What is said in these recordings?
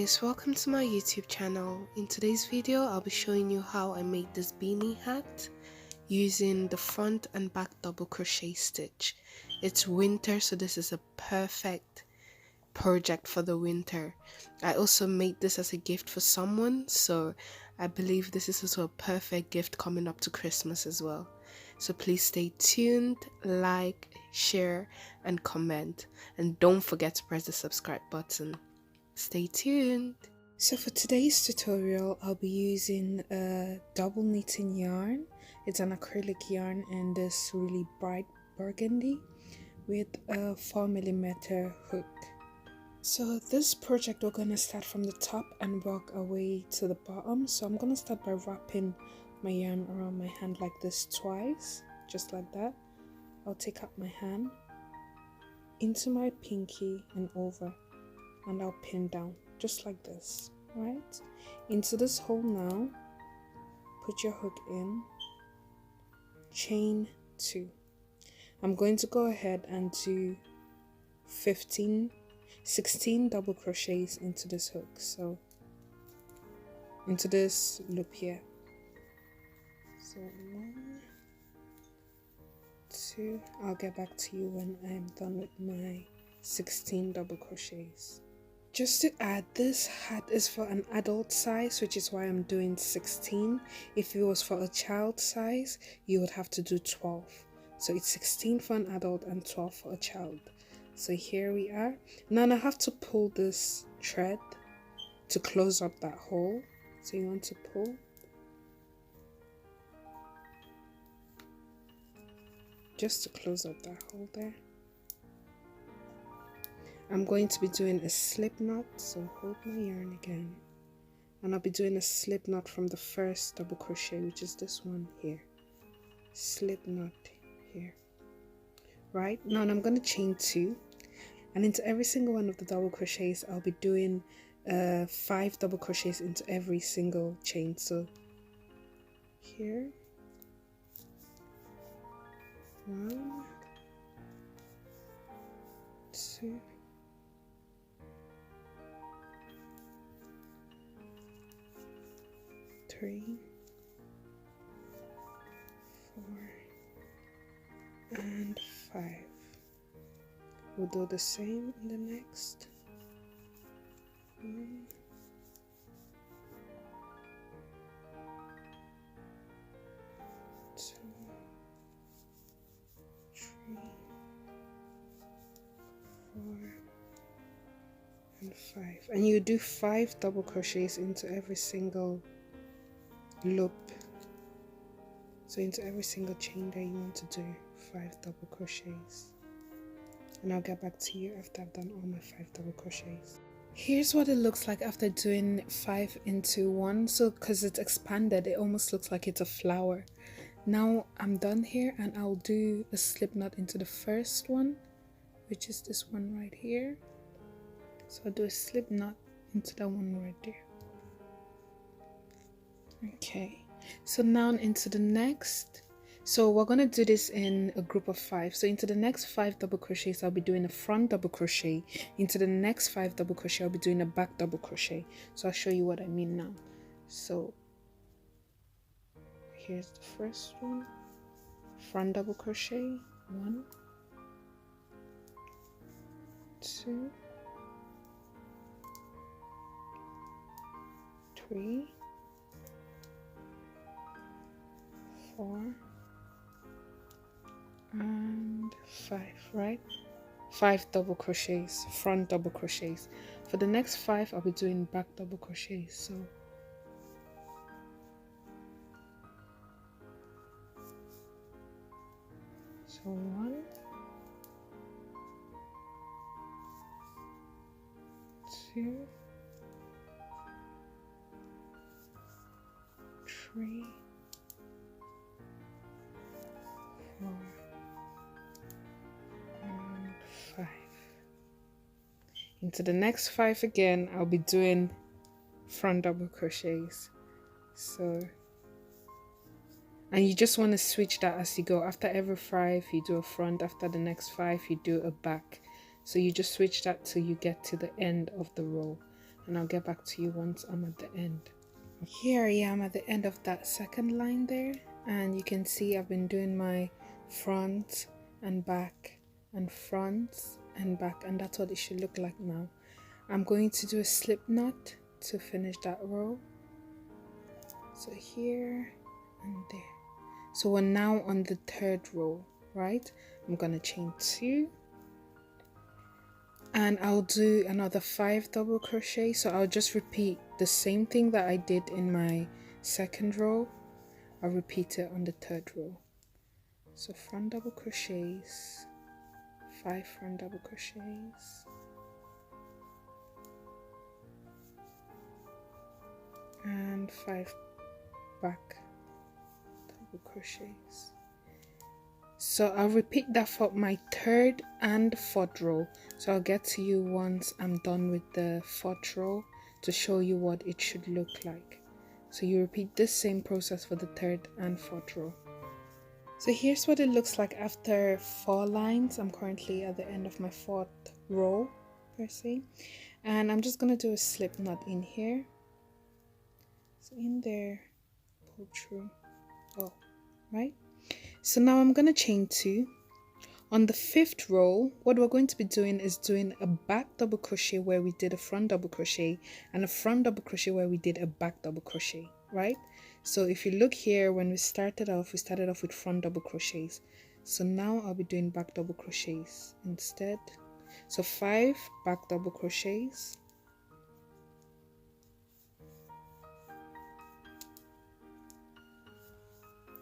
guys, welcome to my YouTube channel. In today's video I'll be showing you how I made this beanie hat using the front and back double crochet stitch. It's winter, so this is a perfect project for the winter. I also made this as a gift for someone, so I believe this is also a perfect gift coming up to Christmas as well. So please stay tuned, like, share and comment, and don't forget to press the subscribe button. Stay tuned. So for today's tutorial, I'll be using a double knitting yarn. It's an acrylic yarn and this really bright burgundy with a 4mm hook. So this project we're going to start from the top and work our way to the bottom. So I'm going to start by wrapping my yarn around my hand like this twice, just like that. I'll take up my hand into my pinky and over, and I'll pin down just like this, right? Into this hole now, put your hook in, chain 2. I'm going to go ahead and do 16 double crochets into this hook, so into this loop here. So 1, 2, I'll get back to you when I'm done with my 16 double crochets. Just to add, this hat is for an adult size, which is why I'm doing 16. If it was for a child size, you would have to do 12. So it's 16 for an adult and 12 for a child. So here we are. Now I have to pull this thread to close up that hole. So you want to pull. Just to close up that hole there. I'm going to be doing a slip knot, so hold my yarn again, and I'll be doing a slip knot from the first double crochet, which is this one here. Slip knot here. Right, now I'm going to chain 2, and into every single one of the double crochets I'll be doing 5 double crochets into every single chain. So here, 1, 2, 3, 4, and 5. We'll do the same in the next. 1, 2, 3, 4, and 5. And you do 5 double crochets into every single loop. So into every single chain that you want to do 5 double crochets, and I'll get back to you after I've done all my 5 double crochets. Here's what it looks like after doing 5 into 1. So because it's expanded, it almost looks like it's a flower. Now I'm done here, and I'll do a slip knot into the first one, which is this one right here. So I'll do a slip knot into that one right there. Okay, so now into the next. So we're going to do this in a group of 5. So into the next 5 double crochets I'll be doing a front double crochet. Into the next 5 double crochet I'll be doing a back double crochet. So I'll show you what I mean now. So here's the first one, front double crochet, 1, 2, 3, 4, and 5, right? 5 double crochets, front double crochets. For the next 5 I'll be doing back double crochets. So 1, 2, 3, 4, and 5. Into the next 5 again I'll be doing front double crochets. So, and you just want to switch that as you go. After every 5 you do a front, after the next 5 you do a back. So you just switch that till you get to the end of the row. and I'll get back to you once I'm at the end. Here I am at the end of that second line there, and you can see I've been doing my front and back and front and back, and that's what it should look like now. I'm going to do a slip knot to finish that row. So here and there. So we're now on the third row, right? I'm gonna chain 2, and I'll do another 5 double crochet. So I'll just repeat the same thing that I did in my second row. I'll repeat it on the third row. So front double crochets, 5 front double crochets, and 5 back double crochets. So I'll repeat that for my third and fourth row. So I'll get to you once I'm done with the fourth row to show you what it should look like. So you repeat this same process for the third and fourth row. So here's what it looks like after 4 lines. I'm currently at the end of my 4th row per se, and I'm just gonna do a slip knot in here. So in there, pull through, right? So now I'm gonna chain 2. On the 5th row, what we're going to be doing is doing a back double crochet where we did a front double crochet, and a front double crochet where we did a back double crochet, right? So if you look here, when we started off with front double crochets. So now I'll be doing back double crochets instead. So 5 back double crochets,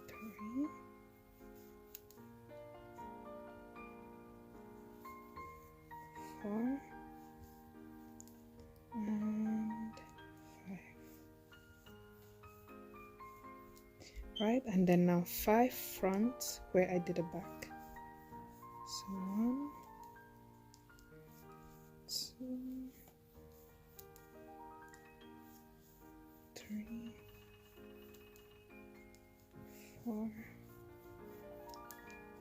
3, 4, and 5. Right, and then now 5 front where I did a back. So 1, 2, 3, 4,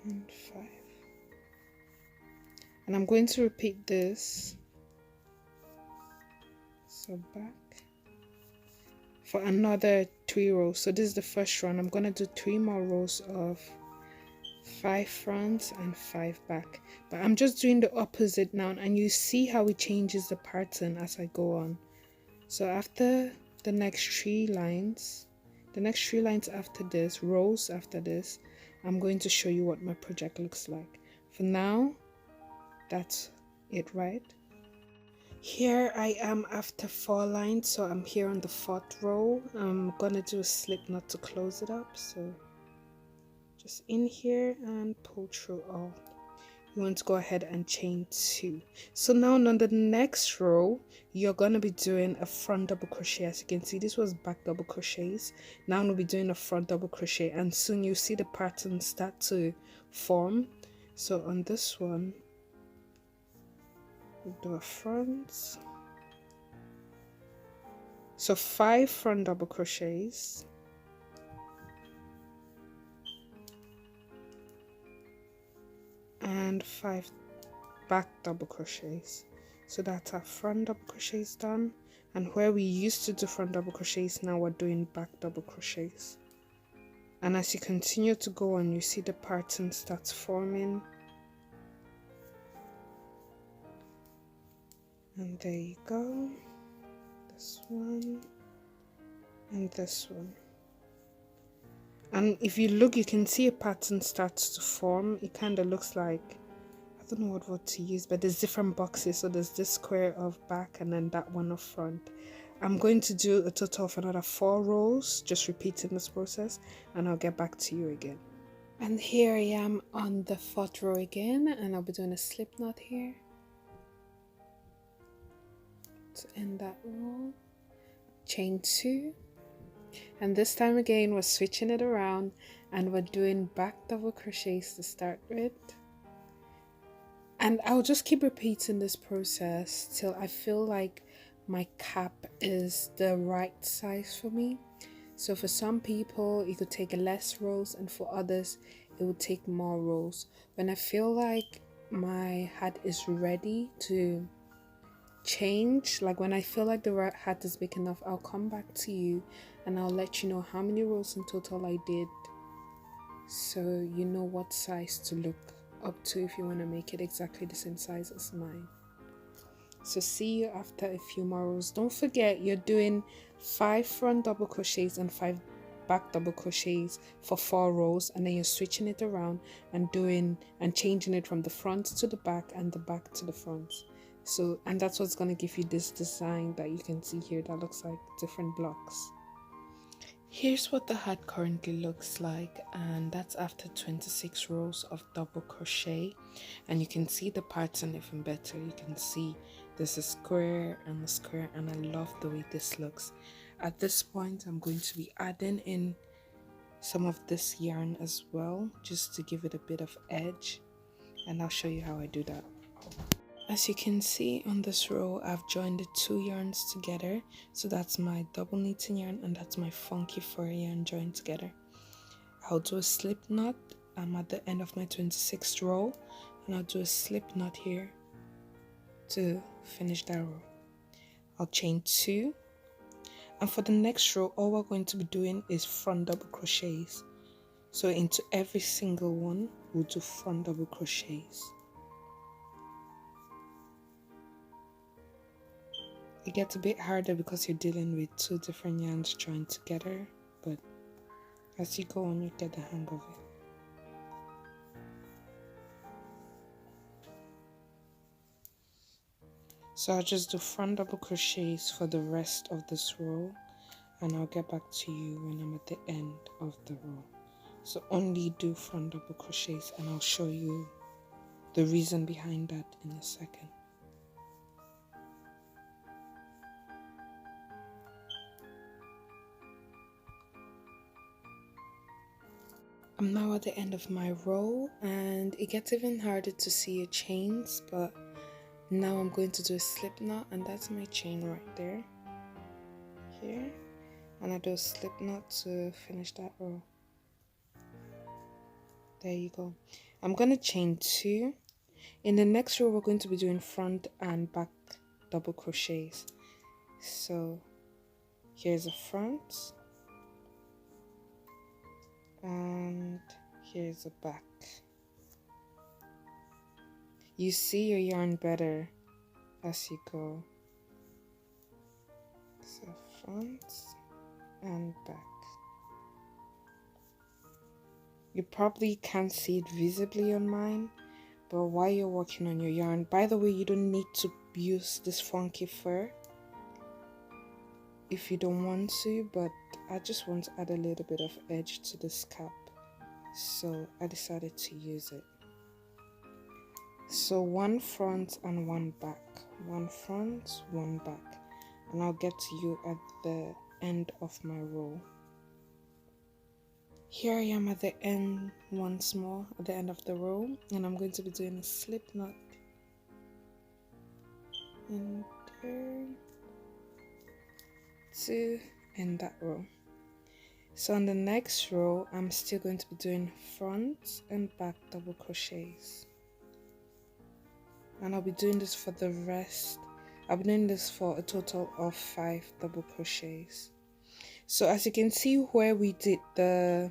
and 5. And I'm going to repeat this. So back for another 3 rows. So this is the first round. I'm going to do 3 more rows of 5 front and 5 back. But I'm just doing the opposite now, and you see how it changes the pattern as I go on. So after the next 3 lines, after this, rows after this, I'm going to show you what my project looks like. For now, that's it, right? Here I am after 4 lines, so I'm here on the 4th row. I'm gonna do a slip knot to close it up, so just in here and pull through all. You want to go ahead and chain 2. So now on the next row, you're gonna be doing a front double crochet. As you can see, this was back double crochets. Now I'm gonna be doing a front double crochet, and soon you see the pattern start to form. So on this one, we'll do a front. So 5 front double crochets, and 5 back double crochets. So that's our front double crochets done, and where we used to do front double crochets, now we're doing back double crochets. And as you continue to go on, you see the pattern starts forming. And there you go, this one and this one. And if you look, you can see a pattern starts to form. It kind of looks like, I don't know what word to use, but there's different boxes. So there's this square of back and then that one of front. I'm going to do a total of another 4 rows, just repeating this process, and I'll get back to you again. And here I am on the 4th row again, and I'll be doing a slip knot here to end that row. Chain 2, and this time again we're switching it around and we're doing back double crochets to start with. And I'll just keep repeating this process till I feel like my cap is the right size for me. So for some people it could take less rows, and for others it would take more rows. When I feel like my hat is ready to change, like when I feel like the hat is big enough, I'll come back to you and I'll let you know how many rows in total I did, so you know what size to look up to if you want to make it exactly the same size as mine. So see you after a few more rows. Don't forget you're doing 5 front double crochets and 5 back double crochets for 4 rows, and then you're switching it around and changing it from the front to the back and the back to the front. So, and that's what's going to give you this design that you can see here that looks like different blocks. Here's what the hat currently looks like, and that's after 26 rows of double crochet. And you can see the pattern even better. You can see there's a square and a square, and I love the way this looks. At this point, I'm going to be adding in some of this yarn as well, just to give it a bit of edge, and I'll show you how I do that. As you can see on this row, I've joined the 2 yarns together. So that's my double knitting yarn and that's my funky fur yarn joined together. I'll do a slip knot. I'm at the end of my 26th row, and I'll do a slip knot here to finish that row. I'll chain 2, and for the next row, all we're going to be doing is front double crochets. So into every single one, we'll do front double crochets. It gets a bit harder because you're dealing with 2 different yarns joined together, but as you go on, you get the hang of it. So I'll just do front double crochets for the rest of this row, and I'll get back to you when I'm at the end of the row. So only do front double crochets, and I'll show you the reason behind that in a second. I'm now at the end of my row, and it gets even harder to see your chains, but now I'm going to do a slip knot, and that's my chain right there, here, and I do a slip knot to finish that row. There you go. I'm going to chain 2. In the next row, we're going to be doing front and back double crochets. So here's a front, and here's a back. You see your yarn better as you go. So front and back. You probably can't see it visibly on mine, but while you're working on your yarn, by the way, you don't need to use this funky fur if you don't want to, but I just want to add a little bit of edge to this cap, so I decided to use it. So 1 front and 1 back, 1 front, 1 back, and I'll get to you at the end of my row. Here I am at the end once more, at the end of the row, and I'm going to be doing a slip knot in there to end that row. So on the next row, I'm still going to be doing front and back double crochets, and I'll be doing this for the rest. I'll be doing this for a total of 5 double crochets. So as you can see where we did the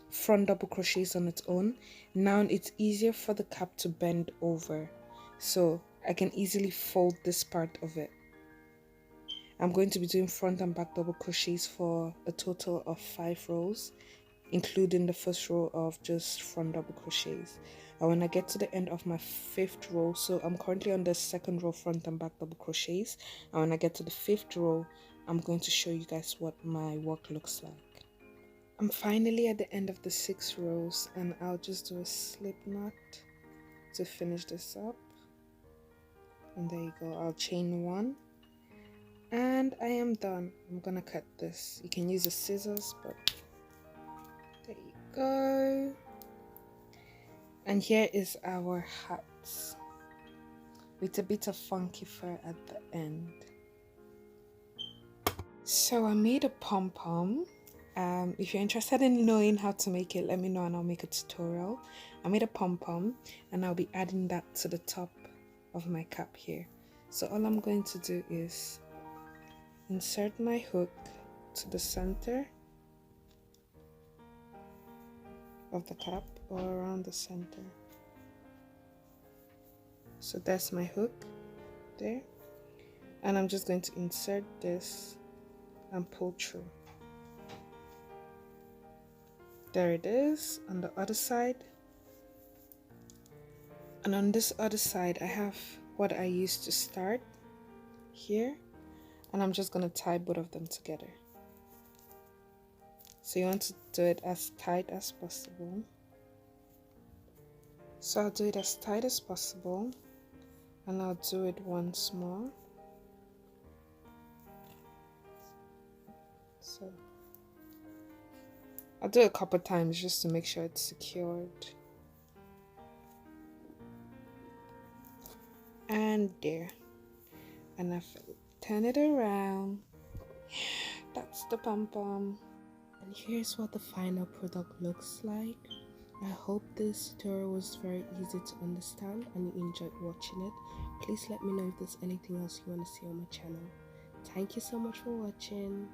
front double crochets on its own, now it's easier for the cap to bend over, so I can easily fold this part of it. I'm going to be doing front and back double crochets for a total of 5 rows, including the first row of just front double crochets. And when I get to the end of my 5th row, so I'm currently on the 2nd row front and back double crochets, and when I get to the 5th row, I'm going to show you guys what my work looks like. I'm finally at the end of the 6 rows, and I'll just do a slip knot to finish this up. And there you go. I'll chain 1, and I am done. I'm gonna cut this. You can use the scissors, but there you go. And here is our hat with a bit of funky fur at the end. So I made a pom-pom. If you're interested in knowing how to make it, let me know and I'll make a tutorial. I made a pom-pom, and I'll be adding that to the top of my cap here. So all I'm going to do is insert my hook to the center of the cap, or around the center. So that's my hook there, and I'm just going to insert this and pull through. There it is on the other side. And on this other side I have what I used to start here, and I'm just going to tie both of them together. So you want to do it as tight as possible. So I'll do it as tight as possible, and I'll do it once more. So I'll do it a couple times just to make sure it's secured. And there. And I turn it around. That's the pom-pom. And here's what the final product looks like. I hope this tutorial was very easy to understand and you enjoyed watching it. Please let me know if there's anything else you want to see on my channel. Thank you so much for watching.